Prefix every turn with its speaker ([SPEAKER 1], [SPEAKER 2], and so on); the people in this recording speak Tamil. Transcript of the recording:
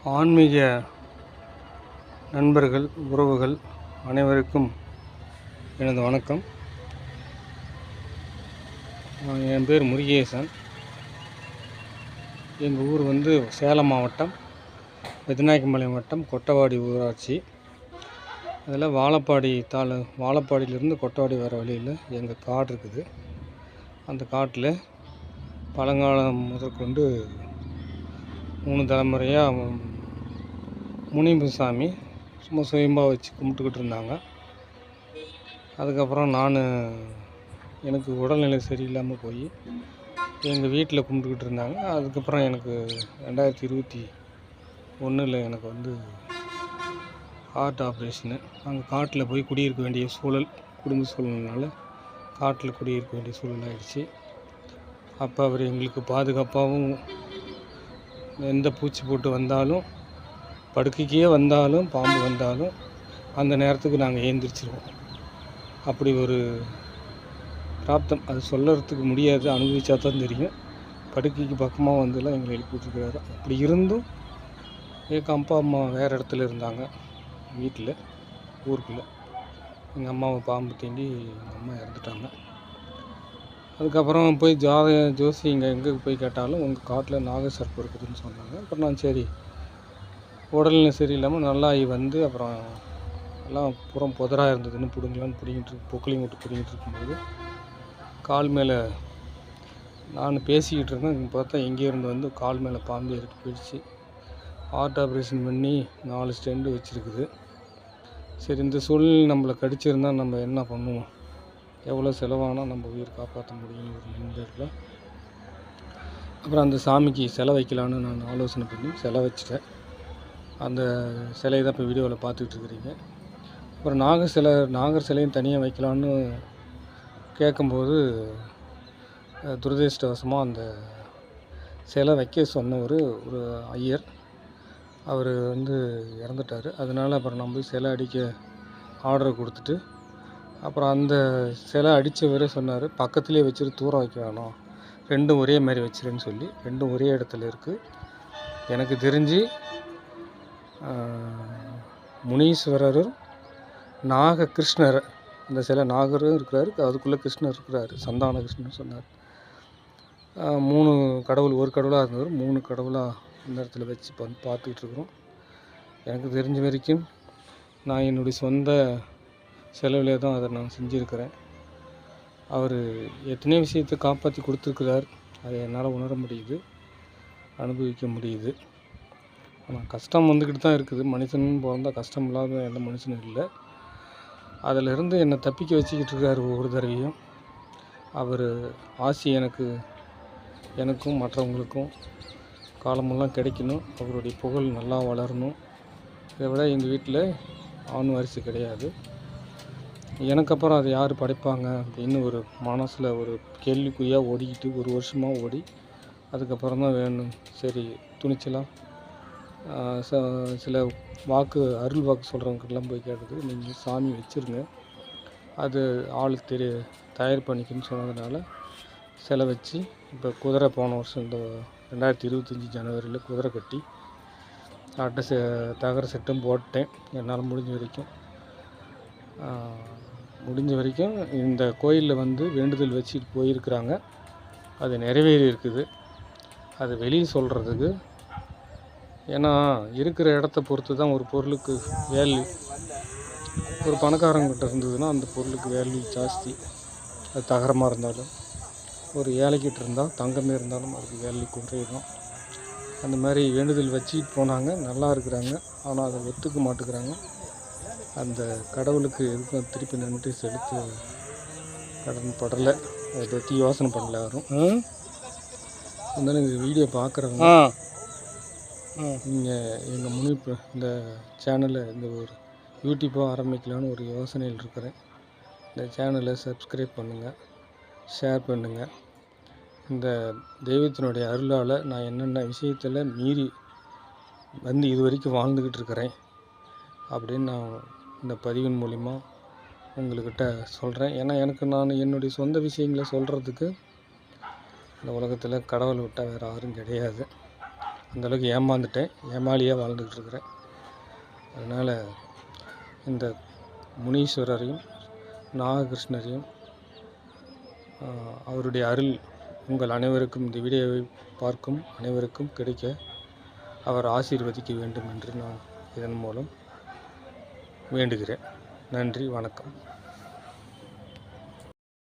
[SPEAKER 1] ஆன்மீக நண்பர்கள், உறவுகள் அனைவருக்கும் எனது வணக்கம். என் பேர் முருகேசன். எங்கள் ஊர் சேலம் மாவட்டம், பெத்தநாயக்கம்பாளையம் வட்டம், கொட்டவாடி ஊராட்சி. அதில் வாழப்பாடியிலேருந்து கொட்டவாடி வர வழியில் எங்கள் காடு இருக்குது. அந்த காட்டில் பழங்காலம் முதற்கொண்டு 3 தலைமுறையாக முனியப்ப சாமி சும்மா சுயம்பாக வச்சு கும்பிட்டுக்கிட்டு இருந்தாங்க. அதுக்கப்புறம் எனக்கு உடல்நிலை சரியில்லாமல் போய் எங்கள் வீட்டில் கும்பிட்டுக்கிட்டு இருந்தாங்க. அதுக்கப்புறம் எனக்கு 2021 எனக்கு ஹார்ட் ஆப்ரேஷனு. நாங்கள் காட்டில் போய் குடியிருக்க வேண்டிய குடும்ப சூழல்னால காட்டில் குடியிருக்க வேண்டிய சூழல் ஆகிடுச்சு. அப்போ அவர் எங்களுக்கு பாதுகாப்பாகவும், எந்த பூச்சி போட்டு வந்தாலும், படுக்கைக்கே வந்தாலும், பாம்பு வந்தாலும் அந்த நேரத்துக்கு நாங்கள் ஏந்திரிச்சிருவோம். அப்படி ஒரு பிராப்தம், அது சொல்கிறதுக்கு முடியாது, அனுபவிச்சா தான் தெரியும். படுக்கைக்கு பக்கமாக வந்துலாம் எங்களை எழுப்பி விட்டுருக்காரு. அப்படி இருந்தும் எங்கள் அப்பா அம்மா வேறு இடத்துல இருந்தாங்க, வீட்டில் ஊருக்குள்ளே. எங்கள் அம்மாவை பாம்பு தீண்டி எங்கள் அம்மா இறந்துட்டாங்க. அதுக்கப்புறம் போய் ஜோசி எங்கே போய் கேட்டாலும் உங்கள் காட்டில் நாகசர்ப்பம் இருக்குதுன்னு சொன்னாங்க. அப்புறம் நான் சரி, உடல்நிலை சரியில்லாமல் நல்லாகி அப்புறம் எல்லாம் புறம் புதராக இருந்ததுன்னு பொக்கலையும் விட்டு பிடிங்கிட்டு இருக்கும்போது கால் மேலே நான் பேசிக்கிட்டு இருந்தேன். பார்த்தா எங்கேயோ இருந்து கால் மேலே பாம்பு ஏறிட்டு போயிடுச்சு. ஹார்ட் ஆப்ரேஷன் பண்ணி 4 ஸ்டெண்டு வச்சுருக்குது. சரி, இந்த சூழ்நிலை நம்மளை கடிச்சிருந்தால் நம்ம என்ன பண்ணுவோம், எவ்வளோ செலவானால் நம்ம உயிர் காப்பாற்ற முடியும் ஒரு நண்பர்கள். அப்புறம் அந்த சாமிக்கு சிலை வைக்கலான்னு நான் ஆலோசனை பண்ணி சிலை வச்சுட்டேன். அந்த சிலையை தான் இப்போ வீடியோவில் பார்த்துக்கிட்டு இருக்கிறீங்க. அப்புறம் நாகர் சிலையும் தனியாக வைக்கலான்னு கேட்கும்போது துரதிர்ஷ்டவசமாக அந்த சிலை வைக்க சொன்ன ஒரு ஐயர் அவர் இறந்துட்டார். அதனால் அப்புறம் நம்ம போய் சிலை அடிக்க ஆர்டர் கொடுத்துட்டு, அப்புறம் அந்த சிலை அடித்தவரே சொன்னார், பக்கத்துலேயே வச்சுட்டு தூரம் வைக்க வேணாம், 2 ஒரே மாதிரி வச்சிருன்னு சொல்லி. 2 ஒரே இடத்துல இருக்குது. எனக்கு தெரிஞ்சு முனீஸ்வரரும் கிருஷ்ணர், அந்த சிலை நாகரும் இருக்கிறாரு, அதுக்குள்ளே கிருஷ்ணர் இருக்கிறாரு, சந்தான கிருஷ்ணன் சொன்னார். 3 கடவுள், ஒரு கடவுளாக இருந்தவர் 3 கடவுளாக இந்த இடத்துல வச்சு பார்த்துக்கிட்டு இருக்கிறோம். எனக்கு தெரிஞ்ச வரைக்கும் நான் என்னுடைய சொந்த செலவிலே தான் அதை நான் செஞ்சுருக்கிறேன். அவர் எத்தனையோ விஷயத்தை காப்பாற்றி கொடுத்துருக்கிறார். அதை என்னால் உணர முடியுது, அனுபவிக்க முடியுது. ஆனால் கஷ்டம் வந்துக்கிட்டு தான் இருக்குது. மனுஷன் பிறந்தால் கஷ்டம் இல்லாத எந்த மனுஷனும் இல்லை. அதிலிருந்து என்னை தப்பிக்க வச்சுக்கிட்டு இருக்கார் ஒவ்வொரு தடவையும். அவர் ஆசி எனக்கும் மற்றவங்களுக்கும் காலமெல்லாம் கிடைக்கணும். அவருடைய புகழ் நல்லா வளரணும். இதை விட எங்கள் வீட்டில் ஆண் வாரிசு கிடையாது. எனக்கு அப்புறம் அதை யார் படைப்பாங்க அப்படின்னு ஒரு மனசில் ஒரு கேள்விக்குறியாக ஓடிக்கிட்டு 1 வருஷமாக ஓடி, அதுக்கப்புறம் தான் வேணும் சரி துணிச்சலாம் சில அருள் வாக்கு சொல்கிறவங்கெல்லாம் போய் கேட்டது, நீங்கள் சாமி வச்சுருங்க, அது ஆளுக்கு தயார் பண்ணிக்கணும்னு சொன்னதுனால சிலை வச்சு இப்போ குதிரை போன வருஷம் இந்த 2025 ஜனவரியில் குதிரை கட்டி தகர செட்டும் போட்டேன். என்னால் முடிஞ்ச வரைக்கும் இந்த கோயிலில் வேண்டுதல் வச்சுட்டு போயிருக்கிறாங்க. அது நிறைவேறி இருக்குது. அது வெளியே சொல்கிறதுக்கு, ஏன்னா இருக்கிற இடத்த பொறுத்து தான் ஒரு பொருளுக்கு வேல்யூ. ஒரு பணக்காரங்கிட்ட இருந்ததுன்னா அந்த பொருளுக்கு வேல்யூ ஜாஸ்தி, அது தகரமாக இருந்தாலும். ஒரு ஏழைக்கிட்ட இருந்தால் தங்கமே இருந்தாலும் அதுக்கு வேல்யூ குறையும். அந்த மாதிரி வேண்டுதல் வச்சுட்டு போனாங்க, நல்லா இருக்கிறாங்க. ஆனால் அதை ஒத்துக்க மாட்டேங்கிறாங்க. அந்த கடவுளுக்கு எதுக்கும் திருப்பி நன்றி செலுத்த கடன் படலை, அதை பற்றி யோசனை பண்ணல யாரும். அதனால் இந்த வீடியோ பார்க்குறவங்க, நீங்கள் எங்கள் முனிப்பு இந்த சேனலை இந்த ஒரு யூடியூப்பாக ஆரம்பிக்கலான்னு ஒரு யோசனையில் இருக்கிறேன். இந்த சேனலை சப்ஸ்கிரைப் பண்ணுங்கள், ஷேர் பண்ணுங்கள். இந்த தெய்வத்தினுடைய அருளால் நான் என்னென்ன விஷயத்தில் மீறி இது வரைக்கும் வாழ்ந்துக்கிட்டு இருக்கிறேன் அப்படின்னு நான் இந்த பதிவின் மூலிமா உங்கள்கிட்ட சொல்கிறேன். ஏன்னா நான் என்னுடைய சொந்த விஷயங்களை சொல்கிறதுக்கு இந்த உலகத்தில் கடவுளை விட்டால் வேறு யாரும் கிடையாது. அந்தளவுக்கு ஏமாந்துட்டேன், ஏமாளியாக வாழ்ந்துக்கிட்டு இருக்கிறேன். அதனால் இந்த முனீஸ்வரரையும் நாககிருஷ்ணரையும் அவருடைய அருள் உங்கள் அனைவருக்கும், இந்த வீடியோவை பார்க்கும் அனைவருக்கும் கிடைக்க அவர் ஆசீர்வதிக்க வேண்டும் என்று நான் இதன் மூலம் வேண்டுகிறேன். நன்றி, வணக்கம்.